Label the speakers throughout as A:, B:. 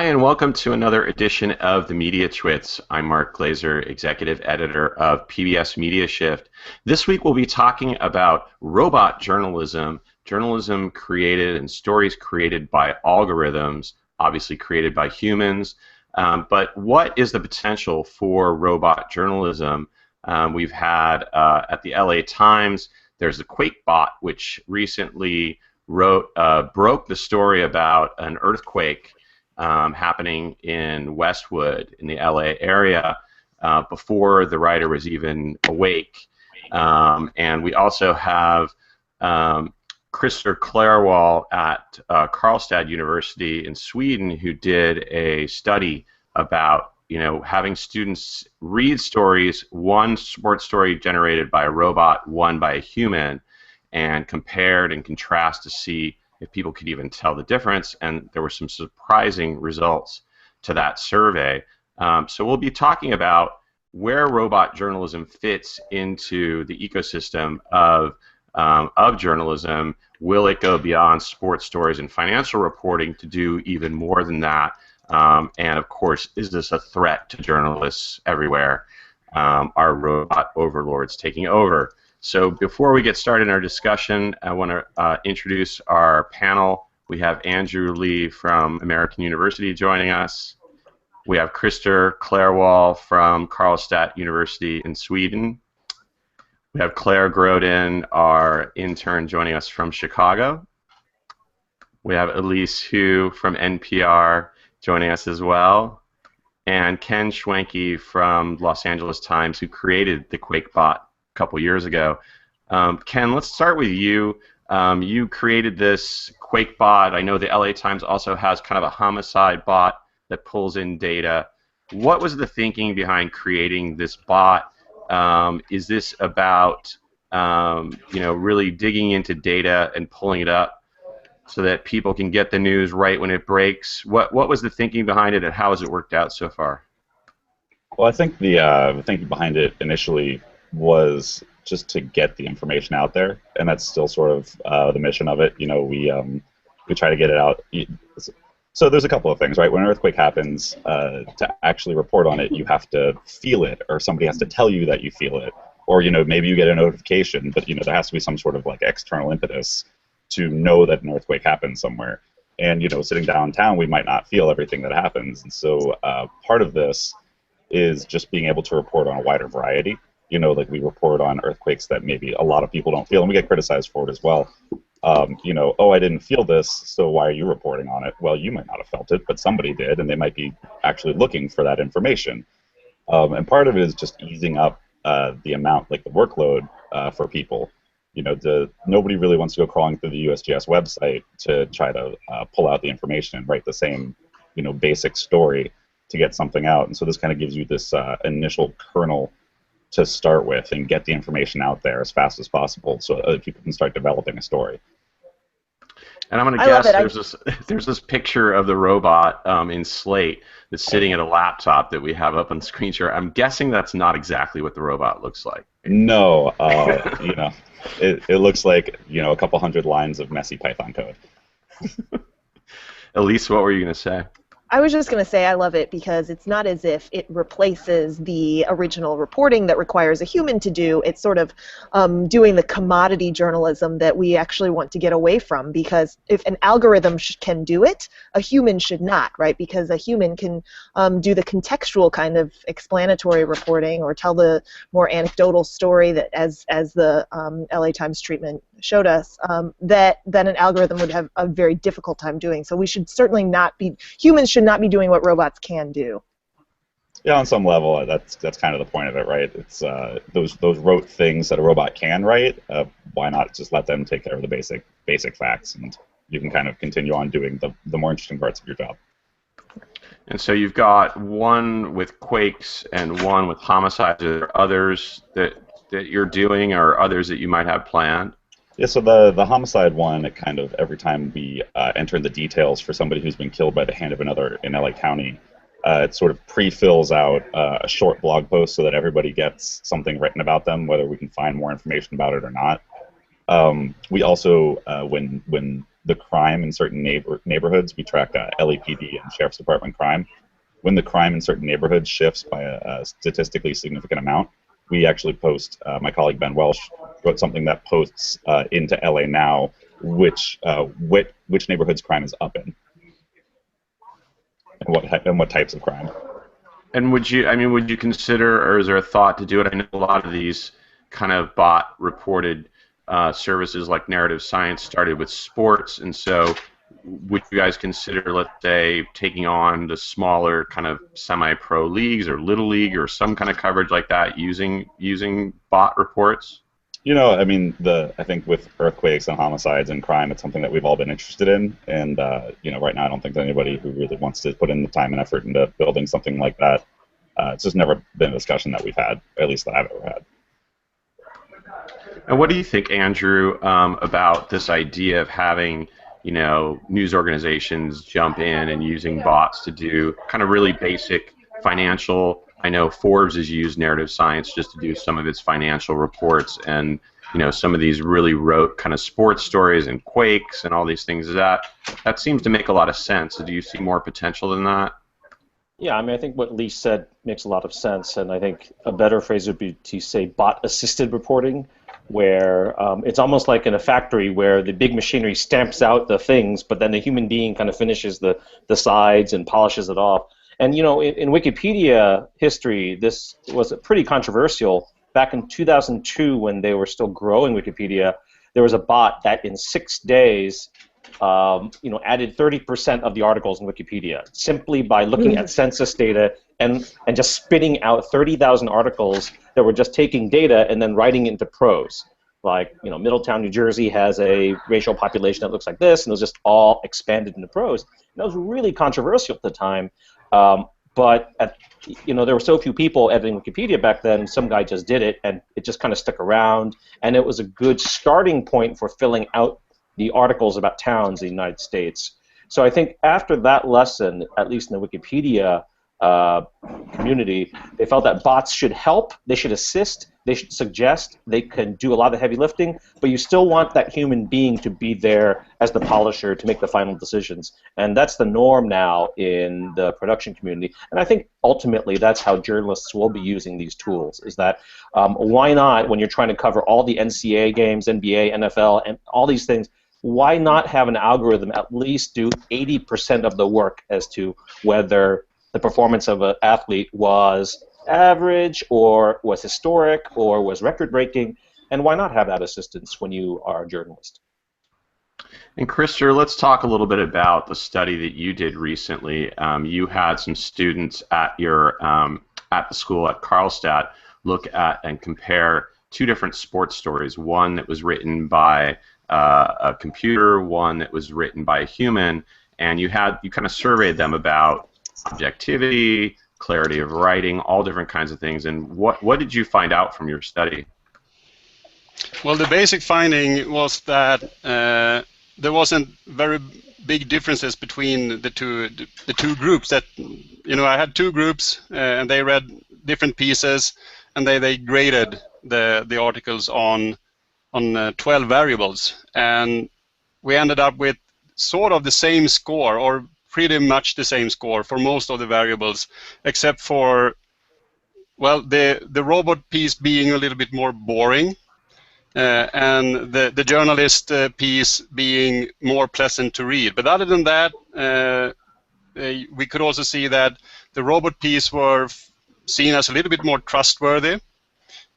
A: Hi, and welcome to another edition of the Mediatwits. I'm Mark Glazer, Executive Editor of PBS Media Shift. This week we'll be talking about robot journalism, journalism created and stories created by algorithms, obviously created by humans. But what is the potential for robot journalism? We've had at the LA Times, there's the Quakebot, which recently broke the story about an earthquake happening in Westwood in the LA area before the writer was even awake. And we also have Christer Clairwall at Karlstad University in Sweden, who did a study about having students read stories, one sports story generated by a robot, one by a human, and compared and contrast to see if people could even tell the difference, and there were some surprising results to that survey. So we'll be talking about where robot journalism fits into the ecosystem of journalism. Will it go beyond sports stories and financial reporting to do even more than that? And of course, is this a threat to journalists everywhere? Are robot overlords taking over? So before we get started in our discussion, I want to introduce our panel. We have Andrew Lee from American University joining us. We have Christer Clairwall from Karlstad University in Sweden. We have Claire Grodin, our intern, joining us from Chicago. We have Elise Hu from NPR joining us as well. And Ken Schwenke from Los Angeles Times, who created the Quakebot couple years ago. Ken, let's start with you. You created this Quakebot. I know the LA Times also has kind of a homicide bot that pulls in data. What was the thinking behind creating this bot? Is this about really digging into data and pulling it up so that people can get the news right when it breaks? What was the thinking behind it, and how has it worked out so far?
B: Well, I think the thinking behind it initially was just to get the information out there, and that's still sort of the mission of it. We try to get it out. So there's a couple of things, right? When an earthquake happens, to actually report on it, you have to feel it, or somebody has to tell you that you feel it, or maybe you get a notification, but there has to be some sort of like external impetus to know that an earthquake happened somewhere. And sitting downtown, we might not feel everything that happens, and so part of this is just being able to report on a wider variety. Like we report on earthquakes that maybe a lot of people don't feel, and we get criticized for it as well. Oh, I didn't feel this, so why are you reporting on it? Well, you might not have felt it, but somebody did, and they might be actually looking for that information. And part of it is just easing up the amount, like the workload for people. Nobody really wants to go crawling through the USGS website to try to pull out the information and write the same, basic story to get something out. And so this kind of gives you this initial kernel to start with and get the information out there as fast as possible so that people can start developing a story.
A: And I'm going to guess there's this picture of the robot in Slate that's sitting at a laptop that we have up on the screen share. I'm guessing that's not exactly what the robot looks like.
B: No, it looks like a couple hundred lines of messy Python code.
A: Elise, what were you going to say?
C: I was just going to say I love it because it's not as if it replaces the original reporting that requires a human to do. It's sort of doing the commodity journalism that we actually want to get away from, because if an algorithm can do it, a human should not, right? Because a human can do the contextual kind of explanatory reporting or tell the more anecdotal story that, as the LA Times treatment showed us, that an algorithm would have a very difficult time doing. So we should certainly not be, humans should not be doing what robots can do.
B: Yeah, on some level, that's kind of the point of it, right? It's those rote things that a robot can write. Why not just let them take care of the basic facts, and you can kind of continue on doing the more interesting parts of your job.
A: And so you've got one with quakes and one with homicides. Are there others that you're doing, or others that you might have planned?
B: Yeah, so the homicide one, it kind of, every time we enter the details for somebody who's been killed by the hand of another in LA County, it sort of pre-fills out a short blog post so that everybody gets something written about them, whether we can find more information about it or not. We also, when the crime in certain neighborhoods. We track LAPD and Sheriff's Department crime. When the crime in certain neighborhoods shifts by a statistically significant amount, we actually post, my colleague Ben Welsh wrote something that posts into LA Now which neighborhoods crime is up in, and what types of crime.
A: And would you consider, or is there a thought to do it? I know a lot of these kind of bot reported services like Narrative Science started with sports, and so would you guys consider, let's say, taking on the smaller kind of semi-pro leagues or little league or some kind of coverage like that using bot reports?
B: I mean, I think with earthquakes and homicides and crime, it's something that we've all been interested in, and right now I don't think there's anybody who really wants to put in the time and effort into building something like that. It's just never been a discussion that we've had, or at least that I've ever had.
A: And what do you think, Andrew, about this idea of having news organizations jump in and using bots to do kind of really basic financial? I know Forbes has used Narrative Science just to do some of its financial reports, and some of these really rote kind of sports stories and quakes and all these things. That seems to make a lot of sense. Do you see more potential than that?
D: Yeah, I mean, I think what Lee said makes a lot of sense, and I think a better phrase would be to say bot-assisted reporting, where it's almost like in a factory where the big machinery stamps out the things, but then the human being kind of finishes the sides and polishes it off. And in Wikipedia history, this was pretty controversial. Back in 2002, when they were still growing Wikipedia, there was a bot that in 6 days, added 30% of the articles in Wikipedia simply by looking at census data and just spitting out 30,000 articles that were just taking data and then writing it into prose. Like, Middletown, New Jersey has a racial population that looks like this, and it was just all expanded into prose. And that was really controversial at the time. But there were so few people editing Wikipedia back then, some guy just did it, and it just kind of stuck around, and it was a good starting point for filling out the articles about towns in the United States. So I think after that lesson, at least in the Wikipedia community, they felt that bots should help, they should assist, they should suggest, they can do a lot of the heavy lifting, but you still want that human being to be there as the polisher to make the final decisions. And that's the norm now in the production community. And I think ultimately that's how journalists will be using these tools, is that why not, when you're trying to cover all the NCAA games, NBA, NFL, and all these things, why not have an algorithm at least do 80% of the work as to whether the performance of an athlete was average or was historic or was record-breaking, and why not have that assistance when you are a journalist?
A: And Krister, let's talk a little bit about the study that you did recently. You had some students at your at the school at Karlstadt look at and compare two different sports stories, one that was written by a computer, one that was written by a human, and you kind of surveyed them about objectivity, clarity of writing, all different kinds of things. And what did you find out from your study?
E: Well, the basic finding was that there wasn't very big differences between the two groups. That I had two groups, and they read different pieces, and they graded the articles on 12 variables, and we ended up with sort of the same score, or pretty much the same score for most of the variables, except for, well, the robot piece being a little bit more boring, and the journalist piece being more pleasant to read. But other than that, we could also see that the robot piece were seen as a little bit more trustworthy.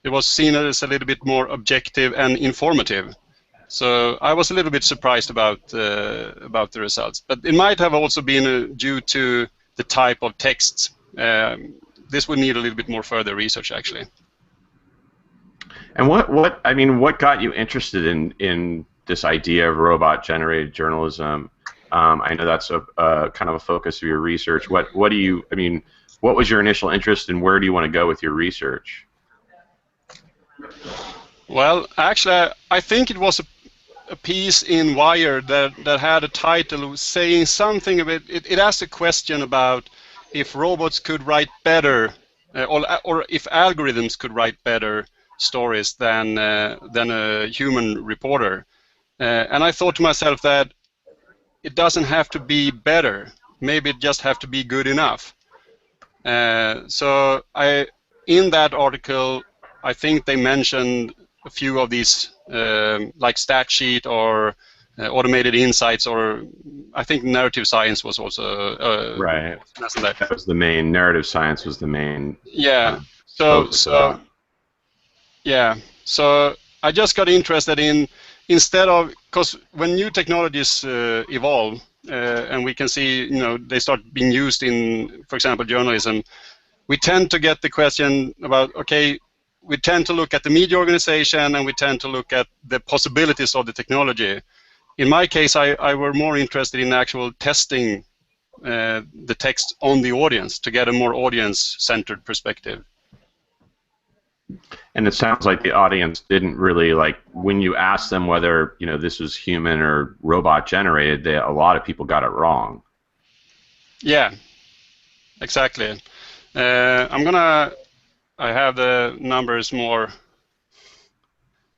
E: It was seen as a little bit more objective and informative. So I was a little bit surprised about the results, but it might have also been due to the type of texts. This would need a little bit more further research, actually.
A: And what got you interested in this idea of robot-generated journalism? I know that's a kind of a focus of your research. What was your initial interest, and where do you want to go with your research?
E: Well, actually, I think it was a piece in Wired that had a title saying something about it asked a question about if robots could write better, or if algorithms could write better stories than a human reporter. And I thought to myself that it doesn't have to be better. Maybe it just have to be good enough. So in that article, I think they mentioned a few of these, like stat sheet or automated insights, or I think narrative science was also
A: right.
E: mentioned that.
A: That was the main narrative science was the main.
E: Yeah. So I just got interested in, instead of, because when new technologies evolve, and we can see, they start being used in, for example, journalism, we tend to get the question about, okay, we tend to look at the media organization and we tend to look at the possibilities of the technology. In my case, I were more interested in actual testing the text on the audience to get a more audience-centered perspective.
A: And it sounds like the audience didn't really, like, when you asked them whether, this was human or robot generated, a lot of people got it wrong.
E: Yeah, exactly. I have the numbers more.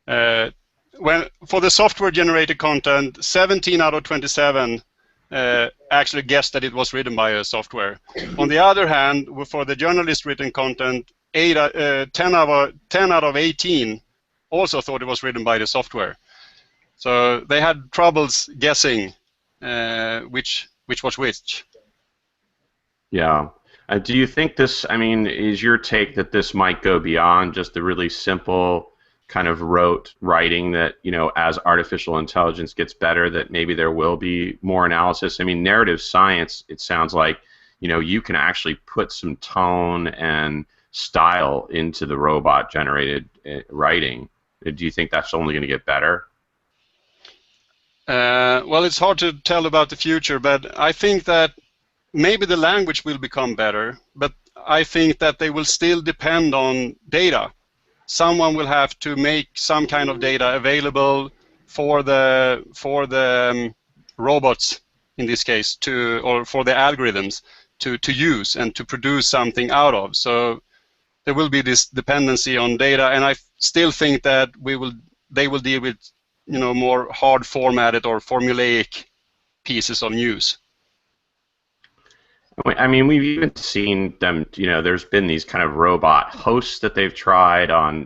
E: For the software-generated content, 17 out of 27 actually guessed that it was written by a software. On the other hand, for the journalist-written content, 10 out of 18 also thought it was written by the software. So they had troubles guessing which was which.
A: Yeah. Do you think this, is your take that this might go beyond just the really simple kind of rote writing that, as artificial intelligence gets better, that maybe there will be more analysis? Narrative science, it sounds like, you can actually put some tone and style into the robot-generated writing. Do you think that's only going to get better?
E: Well, it's hard to tell about the future, but I think that maybe the language will become better, but I think that they will still depend on data. Someone will have to make some kind of data available for the robots, in this case, or for the algorithms to use and to produce something out of. So there will be this dependency on data, and I still think that they will deal with more hard formatted or formulaic pieces of news.
A: We've even seen them, there's been these kind of robot hosts that they've tried on,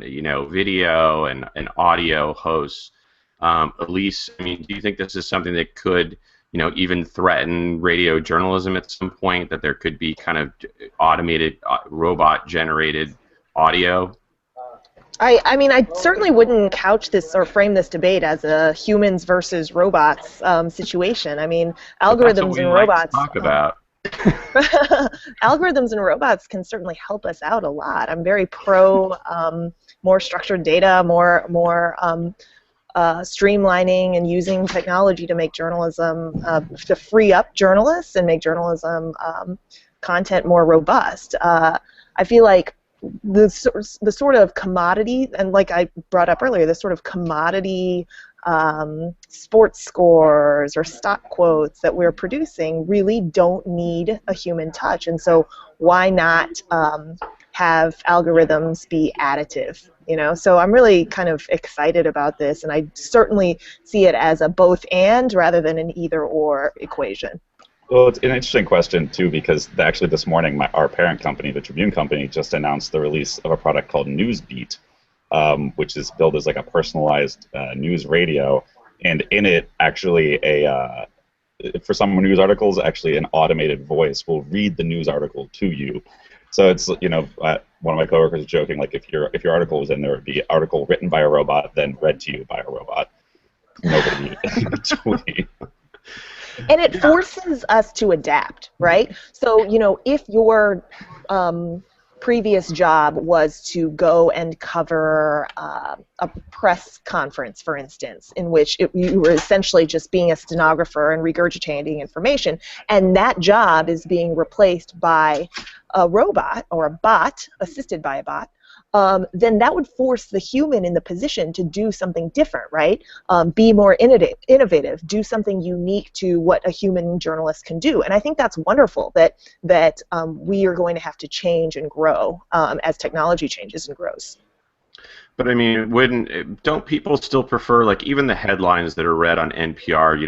A: video and audio hosts. Elise, do you think this is something that could, even threaten radio journalism at some point, that there could be kind of automated, robot-generated audio?
C: I certainly wouldn't couch this or frame this debate as a humans versus robots situation. Algorithms and robots.
A: Talk about.
C: Algorithms and robots can certainly help us out a lot. I'm very pro more structured data, more streamlining and using technology to make journalism, to free up journalists and make journalism content more robust. I feel like the sort of commodity, and like I brought up earlier, the sort of commodity sports scores or stock quotes that we're producing really don't need a human touch, and so why not have algorithms be additive? So I'm really kind of excited about this, and I certainly see it as a both and rather than an either or equation.
B: Well, it's an interesting question too, because actually this morning our parent company, the Tribune company, just announced the release of a product called Newsbeat, which is billed as like a personalized news radio, and in it, actually, for some news articles, actually an automated voice will read the news article to you. So it's, one of my coworkers was joking, like if your article was in there, it would be an article written by a robot, then read to you by a robot. Nobody in between.
C: And it forces us to adapt, right? So, if your previous job was to go and cover a press conference, for instance, in which you were essentially just being a stenographer and regurgitating information, and that job is being replaced by a robot or a bot, assisted by a bot, then that would force the human in the position to do something different, right? Be more innovative, do something unique to what a human journalist can do. And I think that's wonderful that we are going to have to change and grow as technology changes and grows.
A: But I mean, don't people still prefer, like, even the headlines that are read on NPR,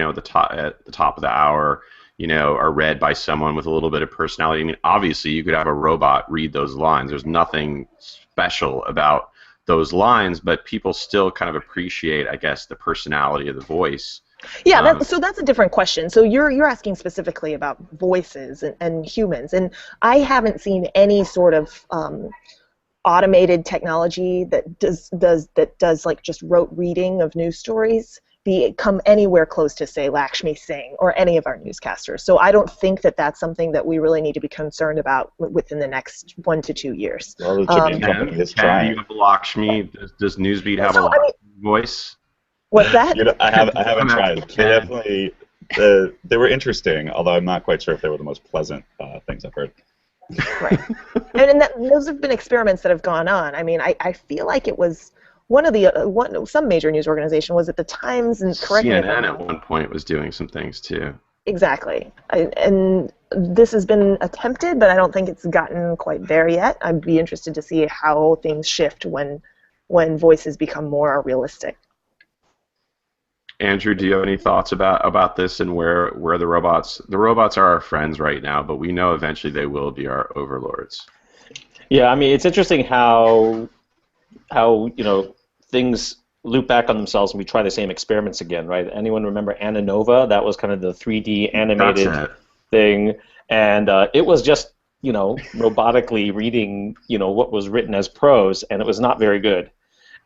A: at the top of the hour, are read by someone with a little bit of personality? I mean, obviously, you could have a robot read those lines. There's nothing special about those lines, but people still kind of appreciate, I guess, the personality of the voice.
C: Yeah, so that's a different question. So you're asking specifically about voices and humans, and I haven't seen any sort of automated technology that does like just rote reading of news stories come anywhere close to, say, Lakshmi Singh or any of our newscasters. So I don't think that that's something that we really need to be concerned about within the next 1 to 2 years.
B: Well, the chipping company is trying.
A: You have Lakshmi? Does Newsbeat have a Lakshmi voice?
C: What's that?
B: I haven't tried. They definitely they were interesting, although I'm not quite sure if they were the most pleasant things I've heard.
C: Right, those have been experiments that have gone on. I mean, I feel like it was some major news organization, was it the Times, and correct me if I'm
A: CNN
C: wrong.
A: at one point was doing some things too.
C: Exactly, and this has been attempted, but I don't think it's gotten quite there yet. I'd be interested to see how things shift when voices become more realistic.
A: Andrew, do you have any thoughts about this and where the robots are our friends right now, but we know eventually they will be our overlords?
D: Yeah, I mean, it's interesting how things loop back on themselves and we try the same experiments again, right? Anyone remember Anna Nova? That was kind of the 3D animated thing, and it was just robotically reading what was written as prose, and it was not very good.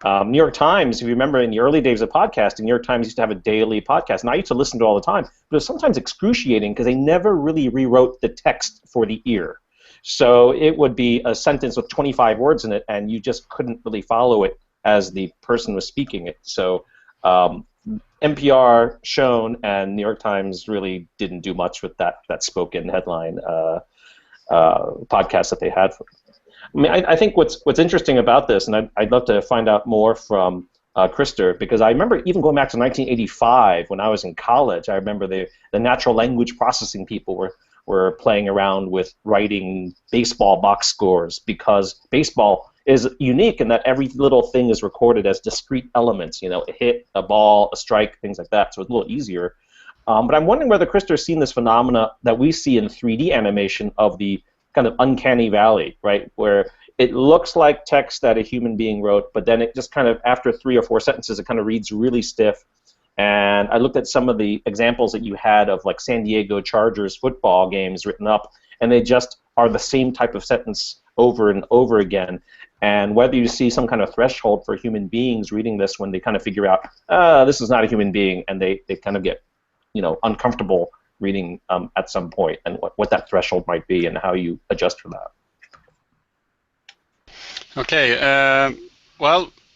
D: New York Times, if you remember in the early days of podcasting, New York Times used to have a daily podcast, and I used to listen to it all the time, but it was sometimes excruciating because they never really rewrote the text for the ear. So it would be a sentence with 25 words in it, and you just couldn't really follow it as the person was speaking it. So NPR shone, and New York Times really didn't do much with that spoken headline podcast that they had. I mean, I think what's interesting about this, and I'd love to find out more from Krister, because I remember even going back to 1985 when I was in college. I remember the natural language processing people were playing around with writing baseball box scores, because baseball is unique in that every little thing is recorded as discrete elements. A hit, a ball, a strike, things like that. So it's a little easier. But I'm wondering whether Krister's seen this phenomena that we see in 3D animation of the kind of uncanny valley, right, where it looks like text that a human being wrote, but then it just kind of, after 3 or 4 sentences, it kind of reads really stiff. And I looked at some of the examples that you had of, like, San Diego Chargers football games written up, and they just are the same type of sentence over and over again. And whether you see some kind of threshold for human beings reading this when they kind of figure out, this is not a human being, and they kind of get, uncomfortable reading at some point, and what that threshold might be and how you adjust for that.
E: Okay,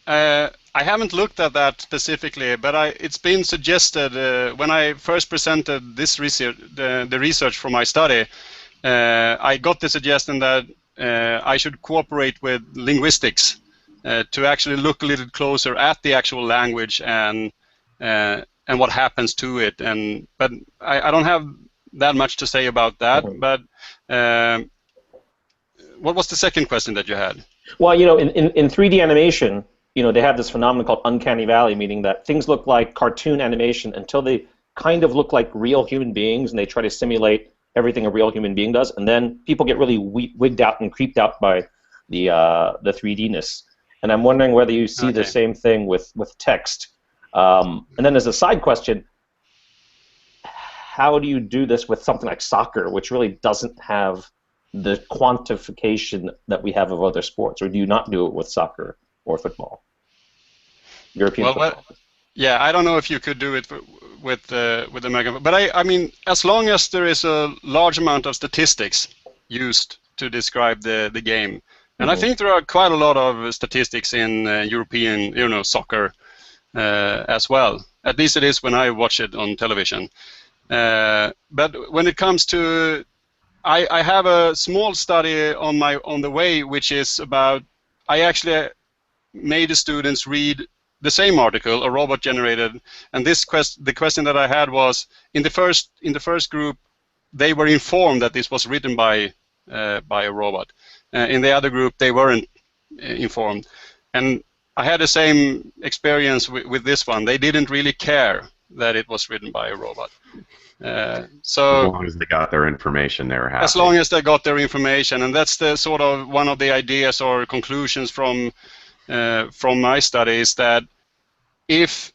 E: I haven't looked at that specifically, but it's been suggested when I first presented this research, the research for my study, I got the suggestion that I should cooperate with linguistics to actually look a little closer at the actual language and what happens to it. But I don't have that much to say about that. But what was the second question that you had?
D: Well, in 3D animation, they have this phenomenon called uncanny valley, meaning that things look like cartoon animation until they kind of look like real human beings, and they try to simulate everything a real human being does, and then people get really wigged out and creeped out by the 3D-ness. And I'm wondering whether you see the same thing with text. And then as a side question, how do you do this with something like soccer, which really doesn't have the quantification that we have of other sports, or do you not do it with soccer or football? European football.
E: Yeah, I don't know if you could do it with American, but I mean, as long as there is a large amount of statistics used to describe the game, and I think there are quite a lot of statistics in European, soccer as well. At least it is when I watch it on television. But when it comes to, I have a small study on the way, which is about, I actually made the students read the same article, a robot generated, and the question that I had was, in the first group, they were informed that this was written by a robot. In the other group, they weren't informed, and I had the same experience with this one. They didn't really care that it was written by a robot. So
A: as long as they got their information, they were happy.
E: as long as they got their information, and that's the sort of one of the ideas or conclusions from my study is that if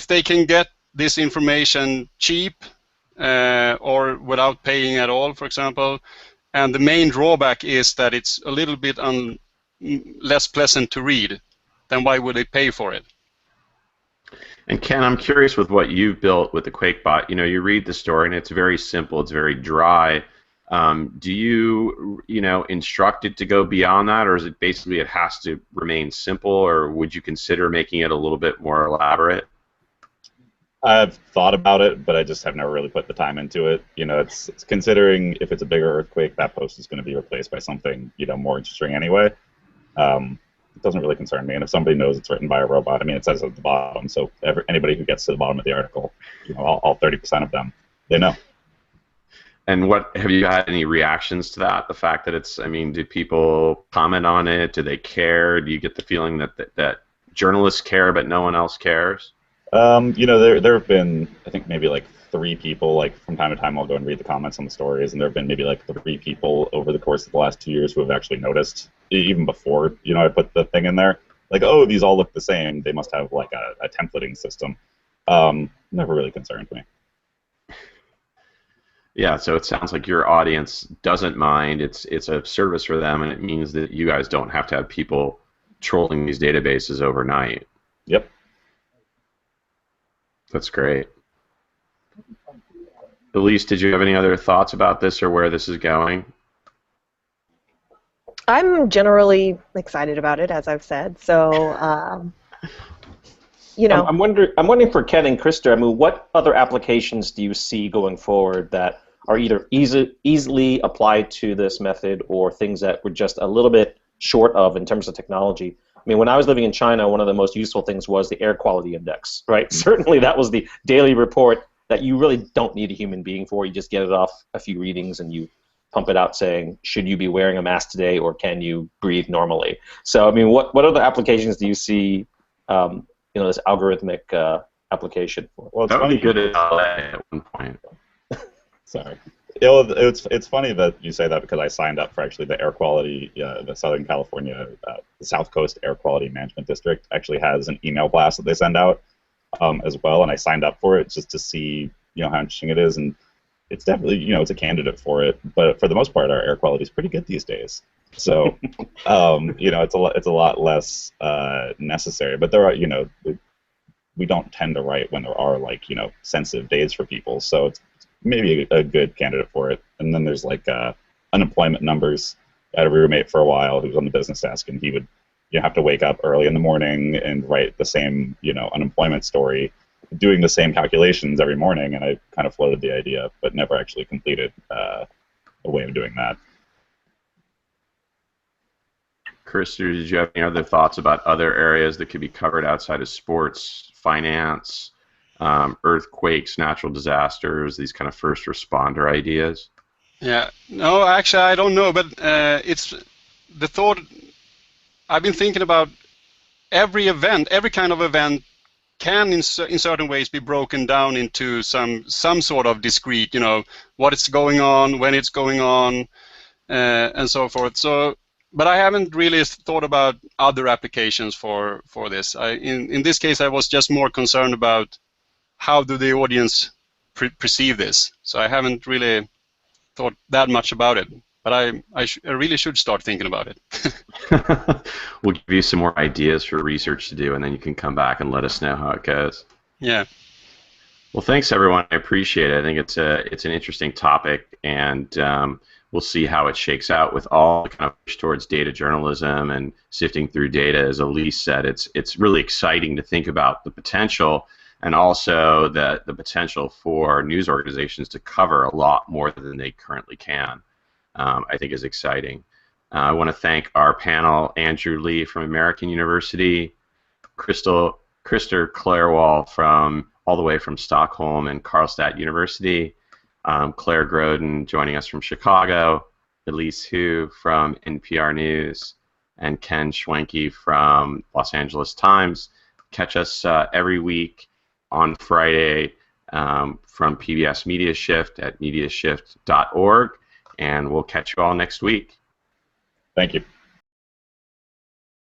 E: they can get this information cheap or without paying at all, for example, and the main drawback is that it's a little bit less pleasant to read, then why would they pay for it?
A: And Ken, I'm curious with what you've built with the Quakebot. You know, you read the story and it's very simple, it's very dry. Do you, instruct it to go beyond that, or is it basically it has to remain simple, or would you consider making it a little bit more elaborate?
B: I've thought about it, but I just have never really put the time into it. You know, it's considering if it's a bigger earthquake, that post is going to be replaced by something, more interesting anyway. It doesn't really concern me. And if somebody knows it's written by a robot, I mean, it says at the bottom, so anybody who gets to the bottom of the article, all 30% of them, they know.
A: And have you had any reactions to that? The fact that it's, I mean, do people comment on it? Do they care? Do you get the feeling that journalists care but no one else cares?
B: There have been, I think, maybe like 3 people, like from time to time I'll go and read the comments on the stories, and there have been maybe like 3 people over the course of the last 2 years who have actually noticed, even before, I put the thing in there, like, oh, these all look the same, they must have like a templating system. Never really concerned me.
A: Yeah, so it sounds like your audience doesn't mind. It's a service for them, and it means that you guys don't have to have people trolling these databases overnight.
B: Yep.
A: That's great. Elise, did you have any other thoughts about this or where this is going?
C: I'm generally excited about it, as I've said. So,
D: I'm wondering for Ken and Krista, I mean, what other applications do you see going forward that are either easily applied to this method or things that were just a little bit short of in terms of technology? I mean, when I was living in China, one of the most useful things was the air quality index, right? Certainly that was the daily report that you really don't need a human being for. You just get it off a few readings and you pump it out saying, should you be wearing a mask today or can you breathe normally? So, I mean, what other applications do you see, this algorithmic application for?
B: Well, it's
A: that would
B: funny.
A: be good at LA at one point.
B: Sorry. It's funny that you say that because I signed up for actually the air quality, the Southern California, the South Coast Air Quality Management District actually has an email blast that they send out as well, and I signed up for it just to see, how interesting it is, and it's definitely, it's a candidate for it, but for the most part, our air quality is pretty good these days. So, it's a lot less necessary, but there are, we don't tend to write when there are sensitive days for people, so it's maybe a good candidate for it. And then there's unemployment numbers. I had a roommate for a while who was on the business desk, and he would have to wake up early in the morning and write the same unemployment story, doing the same calculations every morning. And I kind of floated the idea, but never actually completed a way of doing that.
A: Chris, did you have any other thoughts about other areas that could be covered outside of sports, finance, earthquakes, natural disasters, these kind of first responder ideas?
E: Yeah, no, actually I don't know, but it's the thought. I've been thinking about every kind of event can in certain ways be broken down into some sort of discrete, what is going on, when it's going on, and so forth. So, but I haven't really thought about other applications for this. In this case, I was just more concerned about how do the audience perceive this. So I haven't really thought that much about it, but I really should start thinking about it.
A: We'll give you some more ideas for research to do, and then you can come back and let us know how it goes.
E: Yeah.
A: Well, thanks everyone. I appreciate it. I think it's an interesting topic, and we'll see how it shakes out with all the kind of push towards data journalism and sifting through data. As Elise said, it's really exciting to think about the potential, and also the potential for news organizations to cover a lot more than they currently can. I think is exciting. I want to thank our panel, Andrew Lee from American University, Krister Clairwall from all the way from Stockholm and Karlstad University, Claire Groden joining us from Chicago, Elise Hu from NPR News, and Ken Schwenke from Los Angeles Times. Catch us every week on Friday from PBS Media Shift at mediashift.org, and we'll catch you all next week.
B: Thank you.